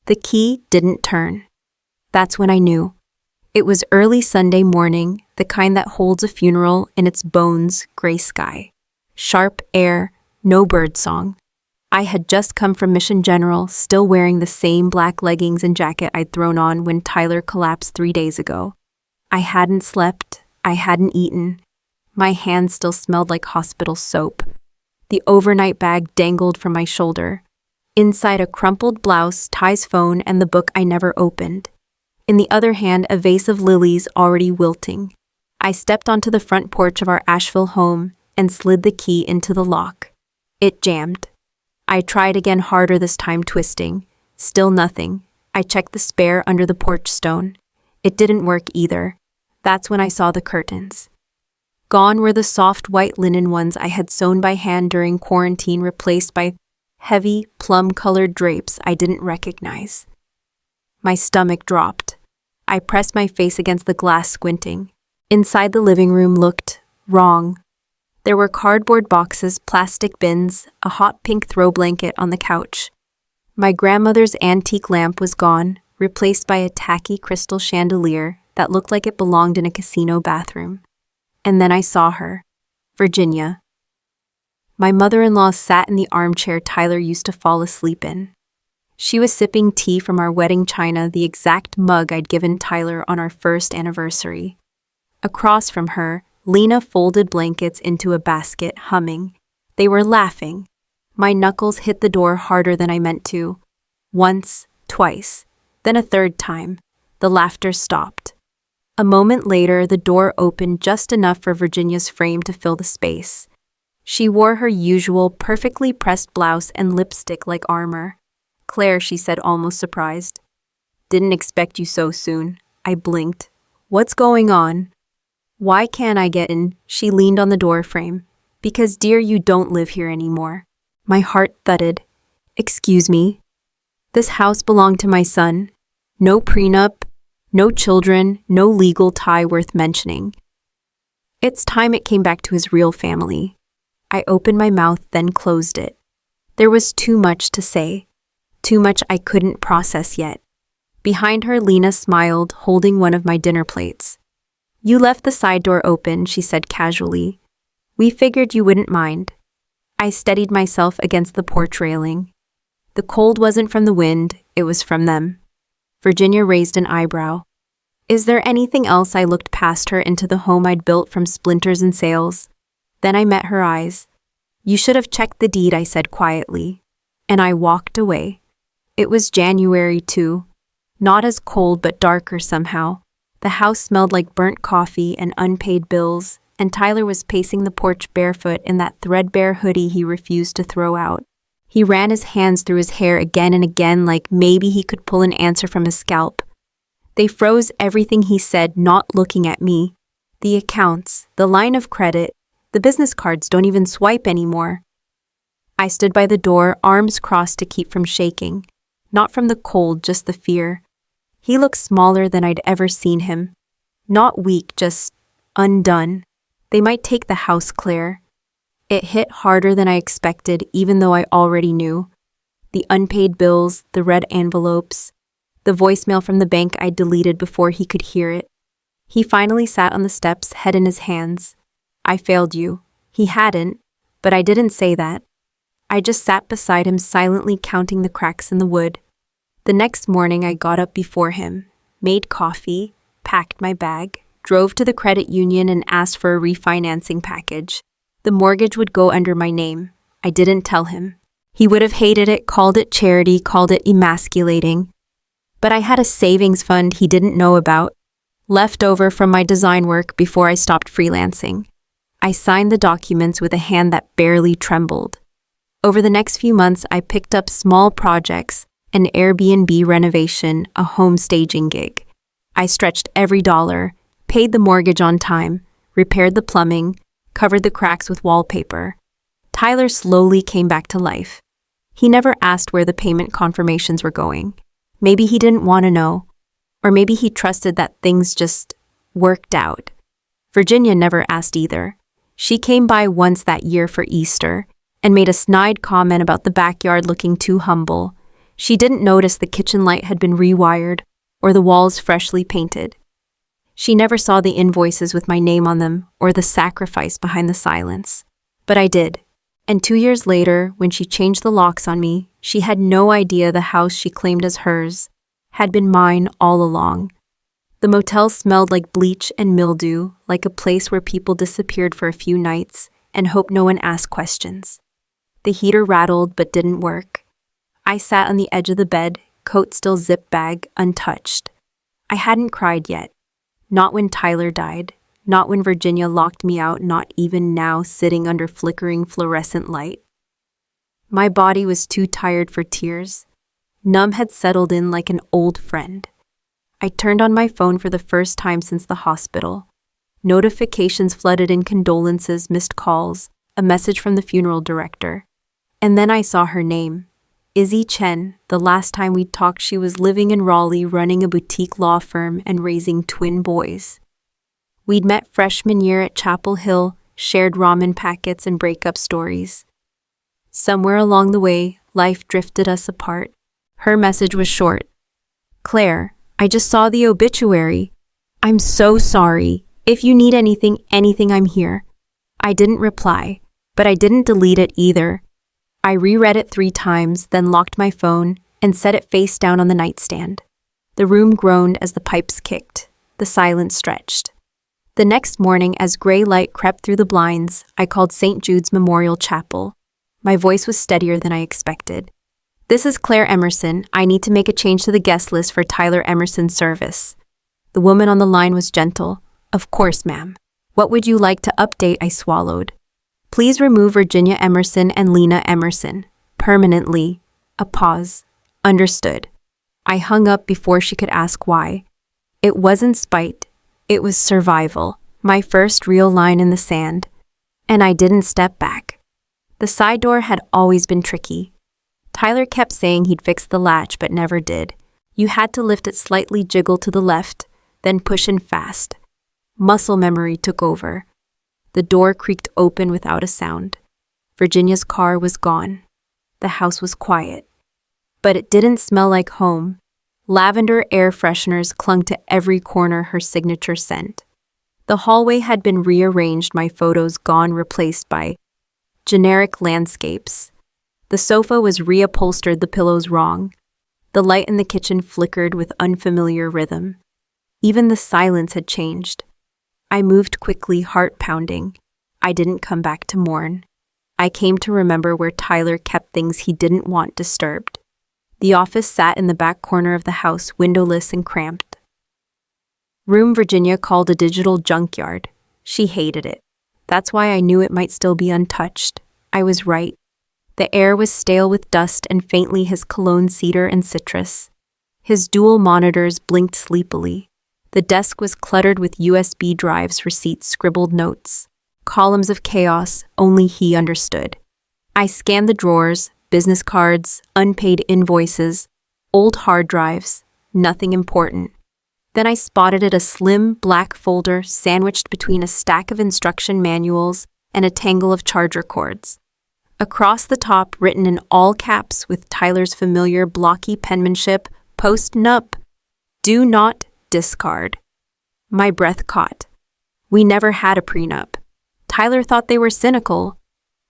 The key didn't turn. That's when I knew. It was early Sunday morning, the kind that holds a funeral in its bones, gray sky. Sharp air, no bird song. I had just come from Mission General, still wearing the same black leggings and jacket I'd thrown on when Tyler collapsed 3 days ago. I hadn't slept, I hadn't eaten. My hands still smelled like hospital soap. The overnight bag dangled from my shoulder. Inside a crumpled blouse, Ty's phone, and the book I never opened. In the other hand, a vase of lilies already wilting. I stepped onto the front porch of our Asheville home and slid the key into the lock. It jammed. I tried again, harder this time, twisting. Still nothing. I checked the spare under the porch stone. It didn't work either. That's when I saw the curtains. Gone were the soft white linen ones I had sewn by hand during quarantine, replaced by heavy, plum-colored drapes I didn't recognize. My stomach dropped. I pressed my face against the glass, squinting. Inside, the living room looked wrong. There were cardboard boxes, plastic bins, a hot pink throw blanket on the couch. My grandmother's antique lamp was gone, replaced by a tacky crystal chandelier that looked like it belonged in a casino bathroom. And then I saw her, Virginia. My mother-in-law sat in the armchair Tyler used to fall asleep in. She was sipping tea from our wedding china, the exact mug I'd given Tyler on our first anniversary. Across from her, Lena folded blankets into a basket, humming. They were laughing. My knuckles hit the door harder than I meant to. Once, twice, then a third time. The laughter stopped. A moment later, the door opened just enough for Virginia's frame to fill the space. She wore her usual perfectly pressed blouse and lipstick like armor. "Claire," she said, almost surprised. "Didn't expect you so soon." I blinked. "What's going on?" "Why can't I get in?" She leaned on the door frame. "Because, dear, you don't live here anymore." My heart thudded. "Excuse me?" "This house belonged to my son. No prenup, no children, no legal tie worth mentioning. It's time it came back to his real family." I opened my mouth, then closed it. There was too much to say. Too much I couldn't process yet. Behind her, Lena smiled, holding one of my dinner plates. "You left the side door open," she said casually. "We figured you wouldn't mind." I steadied myself against the porch railing. The cold wasn't from the wind, it was from them. Virginia raised an eyebrow. "Is there anything else?" I looked past her into the home I'd built from splinters and sails. Then I met her eyes. "You should have checked the deed," I said quietly. And I walked away. It was January, too. Not as cold, but darker somehow. The house smelled like burnt coffee and unpaid bills, and Tyler was pacing the porch barefoot in that threadbare hoodie he refused to throw out. He ran his hands through his hair again and again, like maybe he could pull an answer from his scalp. They froze everything he said, not looking at me. The accounts, the line of credit, the business cards don't even swipe anymore. I stood by the door, arms crossed to keep from shaking. Not from the cold, just the fear. He looked smaller than I'd ever seen him. Not weak, just undone. They might take the house, Claire. It hit harder than I expected, even though I already knew. The unpaid bills, the red envelopes, the voicemail from the bank I'd deleted before he could hear it. He finally sat on the steps, head in his hands. "I failed you." He hadn't, but I didn't say that. I just sat beside him, silently counting the cracks in the wood. The next morning, I got up before him, made coffee, packed my bag, drove to the credit union and asked for a refinancing package. The mortgage would go under my name. I didn't tell him. He would have hated it, called it charity, called it emasculating. But I had a savings fund he didn't know about, left over from my design work before I stopped freelancing. I signed the documents with a hand that barely trembled. Over the next few months, I picked up small projects, an Airbnb renovation, a home staging gig. I stretched every dollar, paid the mortgage on time, repaired the plumbing, covered the cracks with wallpaper. Tyler slowly came back to life. He never asked where the payment confirmations were going. Maybe he didn't want to know. Or maybe he trusted that things just worked out. Virginia never asked either. She came by once that year for Easter and made a snide comment about the backyard looking too humble. She didn't notice the kitchen light had been rewired or the walls freshly painted. She never saw the invoices with my name on them or the sacrifice behind the silence. But I did. And 2 years later, when she changed the locks on me, she had no idea the house she claimed as hers had been mine all along. The motel smelled like bleach and mildew, like a place where people disappeared for a few nights and hoped no one asked questions. The heater rattled but didn't work. I sat on the edge of the bed, coat still zip bag, untouched. I hadn't cried yet. Not when Tyler died. Not when Virginia locked me out, not even now sitting under flickering fluorescent light. My body was too tired for tears. Numb had settled in like an old friend. I turned on my phone for the first time since the hospital. Notifications flooded in: condolences, missed calls, a message from the funeral director. And then I saw her name. Izzy Chen. The last time we talked, she was living in Raleigh, running a boutique law firm and raising twin boys. We'd met freshman year at Chapel Hill, shared ramen packets and breakup stories. Somewhere along the way, life drifted us apart. Her message was short. "Claire, I just saw the obituary. I'm so sorry. If you need anything, I'm here." I didn't reply, but I didn't delete it either. I reread it 3 times, then locked my phone and set it face down on the nightstand. The room groaned as the pipes kicked. The silence stretched. The next morning, as gray light crept through the blinds, I called St. Jude's Memorial Chapel. My voice was steadier than I expected. "This is Claire Emerson. I need to make a change to the guest list for Tyler Emerson's service." The woman on the line was gentle. "Of course, ma'am. What would you like to update?" I swallowed. "Please remove Virginia Emerson and Lena Emerson. Permanently." A pause. "Understood." I hung up before she could ask why. It wasn't spite. It was survival. My first real line in the sand. And I didn't step back. The side door had always been tricky. Tyler kept saying he'd fix the latch, but never did. You had to lift it slightly, jiggle to the left, then push in fast. Muscle memory took over. The door creaked open without a sound. Virginia's car was gone. The house was quiet. But it didn't smell like home. Lavender air fresheners clung to every corner, her signature scent. The hallway had been rearranged, my photos gone, replaced by generic landscapes. The sofa was reupholstered, the pillows wrong. The light in the kitchen flickered with unfamiliar rhythm. Even the silence had changed. I moved quickly, heart pounding. I didn't come back to mourn. I came to remember where Tyler kept things he didn't want disturbed. The office sat in the back corner of the house, windowless and cramped. Room Virginia called a digital junkyard. She hated it. That's why I knew it might still be untouched. I was right. The air was stale with dust and faintly his cologne cedar and citrus. His dual monitors blinked sleepily. The desk was cluttered with USB drives, receipts, scribbled notes. Columns of chaos only he understood. I scanned the drawers, business cards, unpaid invoices, old hard drives, nothing important. Then I spotted it, a slim black folder sandwiched between a stack of instruction manuals and a tangle of charger cords. Across the top, written in all caps with Tyler's familiar blocky penmanship, "Post nup. Do not discard." My breath caught. We never had a prenup. Tyler thought they were cynical.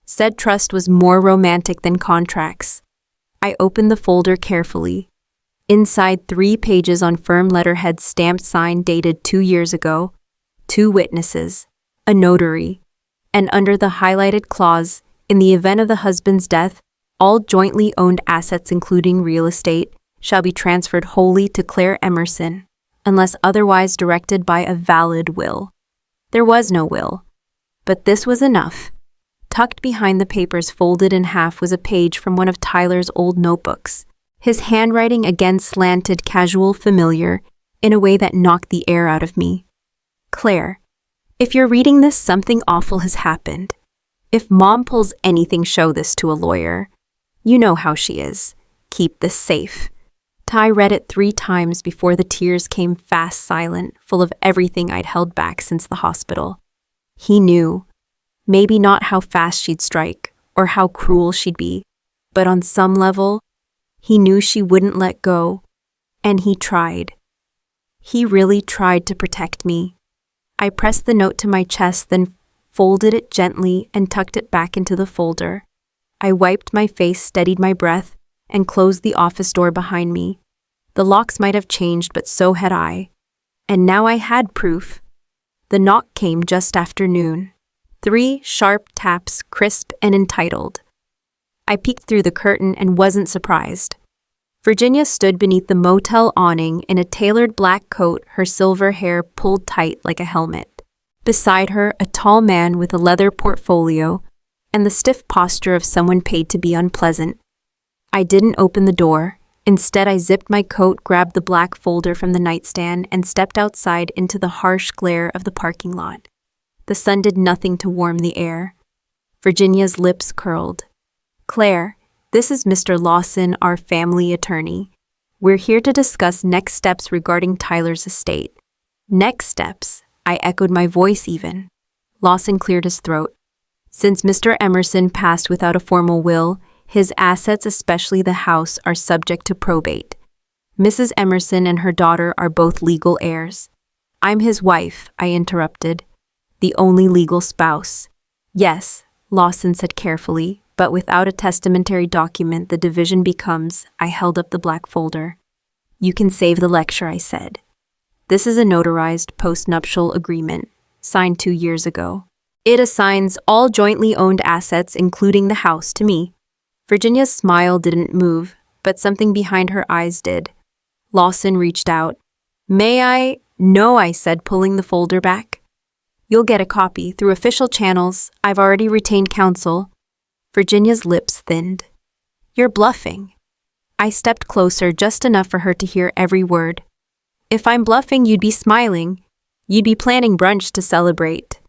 Said trust was more romantic than contracts. I opened the folder carefully. Inside, 3 pages on firm letterhead, stamped, signed, dated 2 years ago. 2 witnesses. A notary. And under the highlighted clause, in the event of the husband's death, all jointly owned assets, including real estate, shall be transferred wholly to Claire Emerson, unless otherwise directed by a valid will. There was no will. But this was enough. Tucked behind the papers, folded in half, was a page from one of Tyler's old notebooks. His handwriting again slanted, casual, familiar, in a way that knocked the air out of me. "Claire, if you're reading this, something awful has happened. If Mom pulls anything, show this to a lawyer. You know how she is. Keep this safe." Ty read it 3 times before the tears came fast, silent, full of everything I'd held back since the hospital. He knew. Maybe not how fast she'd strike, or how cruel she'd be, but on some level, He knew she wouldn't let go, and he tried. He really tried to protect me. I pressed the note to my chest, then folded it gently and tucked it back into the folder. I wiped my face, steadied my breath, and closed the office door behind me. The locks might have changed, but so had I. And now I had proof. The knock came just after noon. 3 sharp taps, crisp and entitled. I peeked through the curtain and wasn't surprised. Virginia stood beneath the motel awning in a tailored black coat, her silver hair pulled tight like a helmet. Beside her, a tall man with a leather portfolio and the stiff posture of someone paid to be unpleasant. I didn't open the door. Instead, I zipped my coat, grabbed the black folder from the nightstand, and stepped outside into the harsh glare of the parking lot. The sun did nothing to warm the air. Virginia's lips curled. "Claire, this is Mr. Lawson, our family attorney. We're here to discuss next steps regarding Tyler's estate." "Next steps?" I echoed, my voice even. Lawson cleared his throat. "Since Mr. Emerson passed without a formal will, his assets, especially the house, are subject to probate. Mrs. Emerson and her daughter are both legal heirs." "I'm his wife," I interrupted. "The only legal spouse." "Yes," Lawson said carefully, "but without a testamentary document, the division becomes—" I held up the black folder. "You can save the lecture," I said. "This is a notarized postnuptial agreement, signed 2 years ago. It assigns all jointly owned assets, including the house, to me." Virginia's smile didn't move, but something behind her eyes did. Lawson reached out. "May I?" "No," I said, pulling the folder back. "You'll get a copy through official channels. I've already retained counsel." Virginia's lips thinned. "You're bluffing." I stepped closer, just enough for her to hear every word. "If I'm bluffing, you'd be smiling. You'd be planning brunch to celebrate.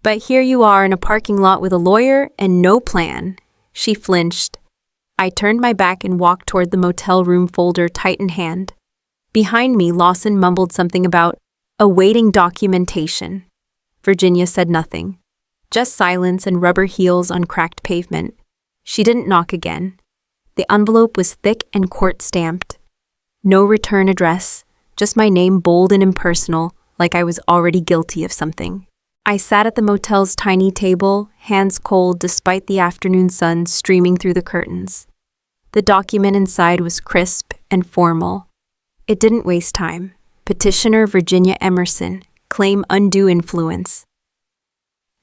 But here you are in a parking lot with a lawyer and no plan." She flinched. I turned my back and walked toward the motel room, folder tight in hand. Behind me, Lawson mumbled something about awaiting documentation. Virginia said nothing. Just silence and rubber heels on cracked pavement. She didn't knock again. The envelope was thick and court-stamped. No return address, just my name bold and impersonal, like I was already guilty of something. I sat at the motel's tiny table, hands cold despite the afternoon sun streaming through the curtains. The document inside was crisp and formal. It didn't waste time. Petitioner Virginia Emerson, claim undue influence.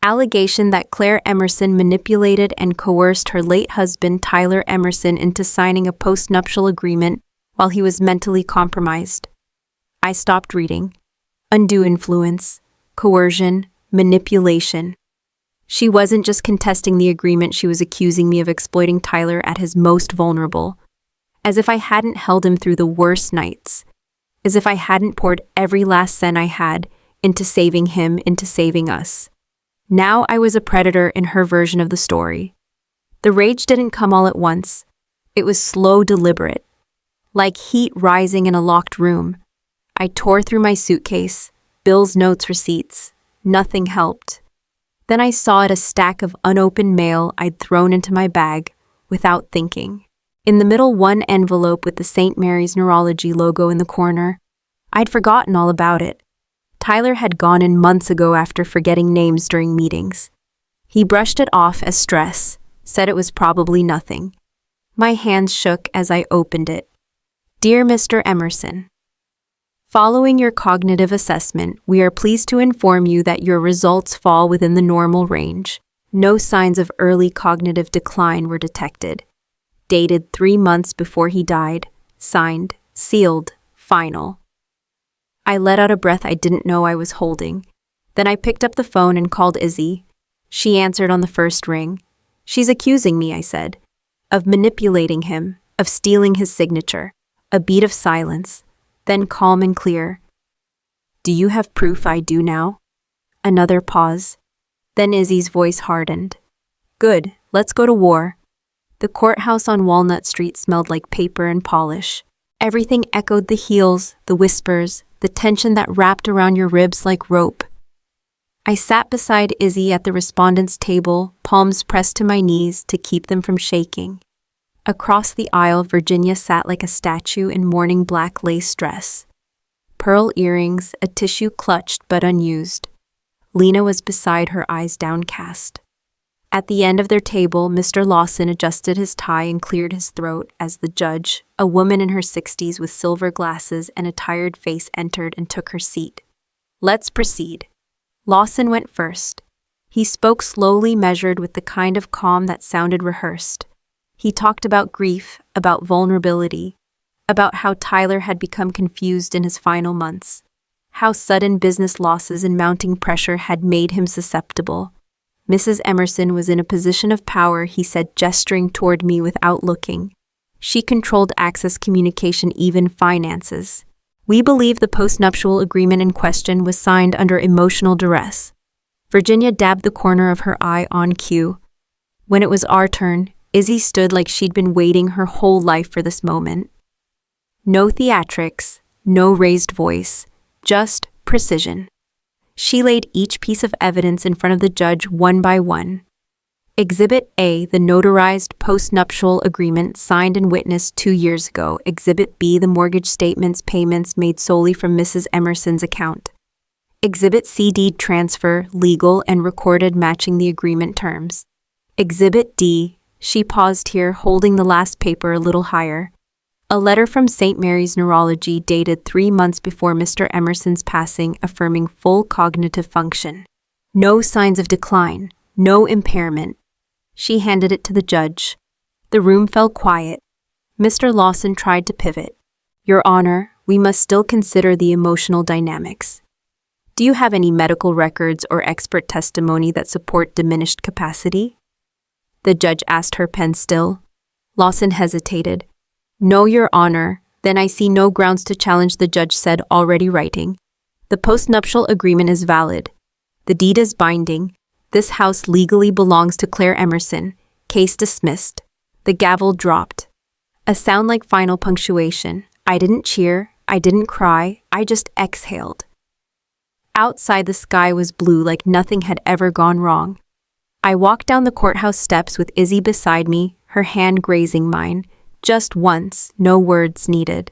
Allegation that Claire Emerson manipulated and coerced her late husband Tyler Emerson into signing a postnuptial agreement while he was mentally compromised. I stopped reading. Undue influence, coercion, manipulation. She wasn't just contesting the agreement, she was accusing me of exploiting Tyler at his most vulnerable. As if I hadn't held him through the worst nights. As if I hadn't poured every last cent I had into saving him, into saving us. Now I was a predator in her version of the story. The rage didn't come all at once. It was slow, deliberate. Like heat rising in a locked room. I tore through my suitcase, bills, notes, receipts. Nothing helped. Then I saw it, a stack of unopened mail I'd thrown into my bag without thinking. In the middle, one envelope with the St. Mary's Neurology logo in the corner. I'd forgotten all about it. Tyler had gone in months ago after forgetting names during meetings. He brushed it off as stress, said it was probably nothing. My hands shook as I opened it. Dear Mr. Emerson, following your cognitive assessment, we are pleased to inform you that your results fall within the normal range. No signs of early cognitive decline were detected. Dated 3 months before he died. Signed, sealed, final. I let out a breath I didn't know I was holding. Then I picked up the phone and called Izzy. She answered on the first ring. She's accusing me, I said, of manipulating him, of stealing his signature. A beat of silence. Then calm and clear. Do you have proof I do now? Another pause. Then Izzy's voice hardened. Good, let's go to war. The courthouse on Walnut Street smelled like paper and polish. Everything echoed the heels, the whispers, the tension that wrapped around your ribs like rope. I sat beside Izzy at the respondent's table, palms pressed to my knees to keep them from shaking. Across the aisle, Virginia sat like a statue in mourning black lace dress. Pearl earrings, a tissue clutched but unused. Lena was beside her, eyes downcast. At the end of their table, Mr. Lawson adjusted his tie and cleared his throat as the judge, a woman in her 60s with silver glasses and a tired face, entered and took her seat. "Let's proceed." Lawson went first. He spoke slowly, measured, with the kind of calm that sounded rehearsed. He talked about grief, about vulnerability, about how Tyler had become confused in his final months, how sudden business losses and mounting pressure had made him susceptible. Mrs. Emerson was in a position of power, he said, gesturing toward me without looking. She controlled access, communication, even finances. We believe the postnuptial agreement in question was signed under emotional duress. Virginia dabbed the corner of her eye on cue. When it was our turn, Izzy stood like she'd been waiting her whole life for this moment. No theatrics, no raised voice, just precision. She laid each piece of evidence in front of the judge one by one. Exhibit A, the notarized postnuptial agreement signed and witnessed 2 years ago. Exhibit B, the mortgage statements, payments made solely from Mrs. Emerson's account. Exhibit C, deed transfer, legal and recorded, matching the agreement terms. Exhibit D, she paused here, holding the last paper a little higher. A letter from St. Mary's Neurology dated 3 months before Mr. Emerson's passing, affirming full cognitive function. No signs of decline, no impairment. She handed it to the judge. The room fell quiet. Mr. Lawson tried to pivot. "Your Honor, we must still consider the emotional dynamics. Do you have any medical records or expert testimony that support diminished capacity?" The judge asked, her pen still. Lawson hesitated. "No, Your Honor." "Then I see no grounds to challenge," the judge said, already writing. "The postnuptial agreement is valid. The deed is binding. This house legally belongs to Claire Emerson. Case dismissed." The gavel dropped. A sound like final punctuation. I didn't cheer. I didn't cry. I just exhaled. Outside, the sky was blue, like nothing had ever gone wrong. I walked down the courthouse steps with Izzy beside me, her hand grazing mine. Just once, no words needed.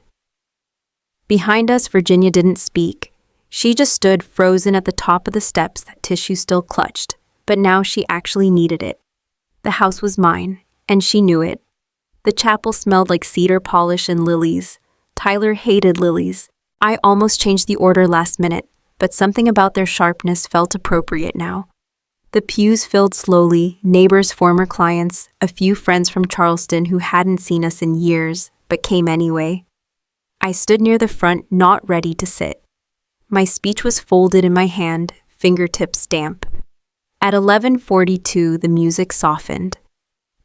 Behind us, Virginia didn't speak. She just stood frozen at the top of the steps, that tissue still clutched, but now she actually needed it. The house was mine, and she knew it. The chapel smelled like cedar polish and lilies. Tyler hated lilies. I almost changed the order last minute, but something about their sharpness felt appropriate now. The pews filled slowly, neighbors, former clients, a few friends from Charleston who hadn't seen us in years, but came anyway. I stood near the front, not ready to sit. My speech was folded in my hand, fingertips damp. At 11:42, the music softened.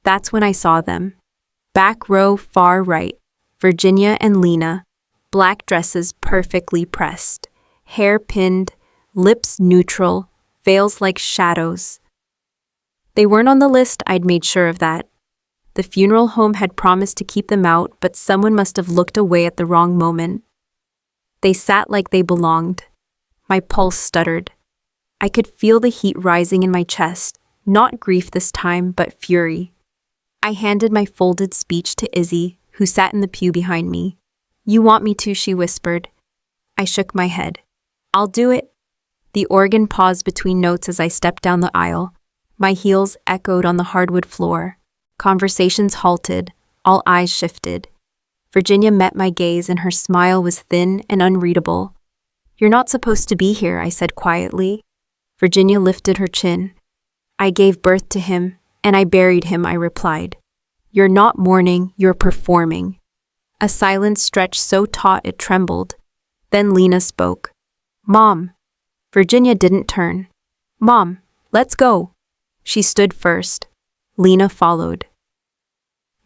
That's when I saw them. Back row, far right, Virginia and Lena, black dresses perfectly pressed, hair pinned, lips neutral, veils like shadows. They weren't on the list, I'd made sure of that. The funeral home had promised to keep them out, but someone must have looked away at the wrong moment. They sat like they belonged. My pulse stuttered. I could feel the heat rising in my chest, not grief this time, but fury. I handed my folded speech to Izzy, who sat in the pew behind me. "You want me to," she whispered. I shook my head. "I'll do it." The organ paused between notes as I stepped down the aisle. My heels echoed on the hardwood floor. Conversations halted. All eyes shifted. Virginia met my gaze, and her smile was thin and unreadable. "You're not supposed to be here," I said quietly. Virginia lifted her chin. "I gave birth to him, and I buried him," I replied. "You're not mourning, you're performing." A silence stretched so taut it trembled. Then Lena spoke. "Mom." Virginia didn't turn. "Mom, let's go." She stood first. Lena followed.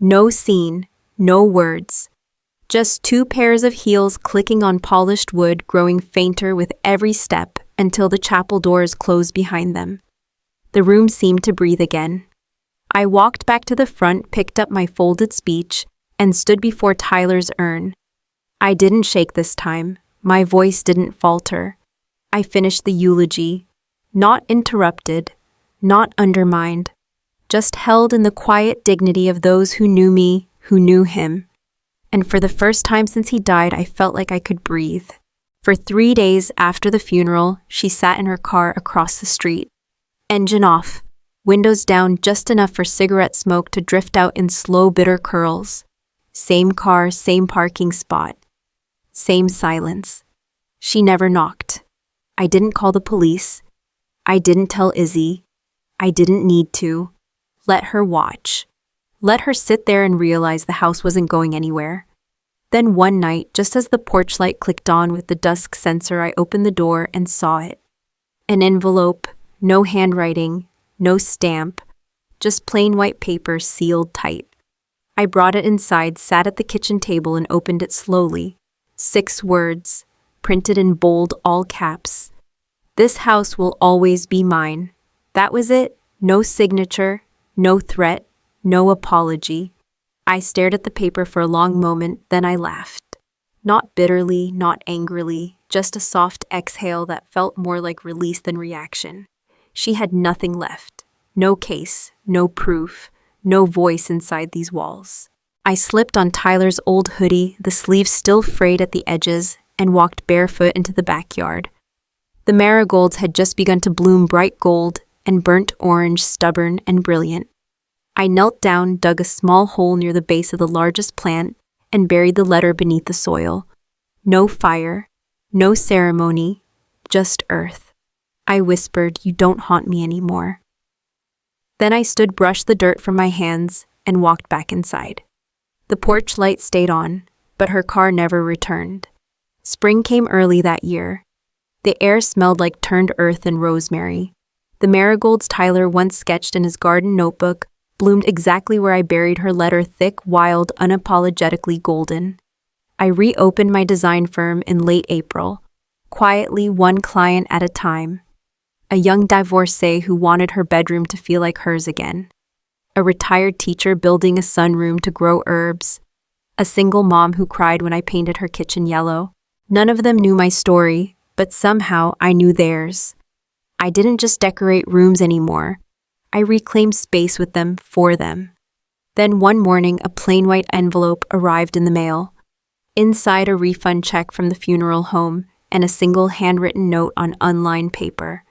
No scene, no words. Just 2 pairs of heels clicking on polished wood, growing fainter with every step until the chapel doors closed behind them. The room seemed to breathe again. I walked back to the front, picked up my folded speech, and stood before Tyler's urn. I didn't shake this time. My voice didn't falter. I finished the eulogy, not interrupted, not undermined, just held in the quiet dignity of those who knew me, who knew him. And for the first time since he died, I felt like I could breathe. For 3 days after the funeral, she sat in her car across the street. Engine off, windows down just enough for cigarette smoke to drift out in slow, bitter curls. Same car, same parking spot. Same silence. She never knocked. I didn't call the police. I didn't tell Izzy. I didn't need to. Let her watch. Let her sit there and realize the house wasn't going anywhere. Then one night, just as the porch light clicked on with the dusk sensor, I opened the door and saw it. An envelope, no handwriting, no stamp, just plain white paper sealed tight. I brought it inside, sat at the kitchen table, and opened it slowly. 6 words, printed in bold all caps. This house will always be mine. That was it. No signature, no threat, no apology. I stared at the paper for a long moment, then I laughed. Not bitterly, not angrily, just a soft exhale that felt more like release than reaction. She had nothing left. No case, no proof, no voice inside these walls. I slipped on Tyler's old hoodie, the sleeves still frayed at the edges, and walked barefoot into the backyard. The marigolds had just begun to bloom bright gold and burnt orange, stubborn and brilliant. I knelt down, dug a small hole near the base of the largest plant, and buried the letter beneath the soil. No fire, no ceremony, just earth. I whispered, "You don't haunt me anymore." Then I stood, brushed the dirt from my hands, and walked back inside. The porch light stayed on, but her car never returned. Spring came early that year. The air smelled like turned earth and rosemary. The marigolds Tyler once sketched in his garden notebook bloomed exactly where I buried her letter, thick, wild, unapologetically golden. I reopened my design firm in late April, quietly, one client at a time. A young divorcee who wanted her bedroom to feel like hers again. A retired teacher building a sunroom to grow herbs. A single mom who cried when I painted her kitchen yellow. None of them knew my story, but somehow I knew theirs. I didn't just decorate rooms anymore. I reclaimed space with them, for them. Then one morning, a plain white envelope arrived in the mail. Inside, a refund check from the funeral home and a single handwritten note on unlined paper.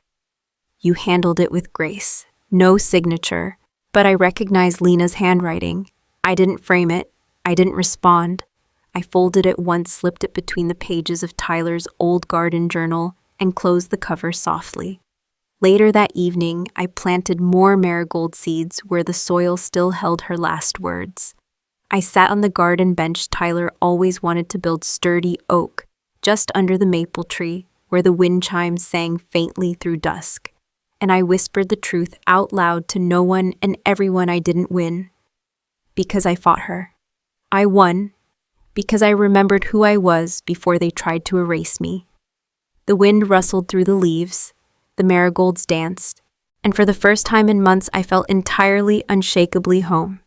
"You handled it with grace." No signature, but I recognized Lena's handwriting. I didn't frame it. I didn't respond. I folded it once, slipped it between the pages of Tyler's old garden journal, and closed the cover softly. Later that evening, I planted more marigold seeds where the soil still held her last words. I sat on the garden bench Tyler always wanted to build, sturdy oak, just under the maple tree, where the wind chimes sang faintly through dusk. And I whispered the truth out loud to no one and everyone I didn't win. Because I fought her. I won, because I remembered who I was before they tried to erase me. The wind rustled through the leaves. The marigolds danced, and for the first time in months I felt entirely, unshakably home.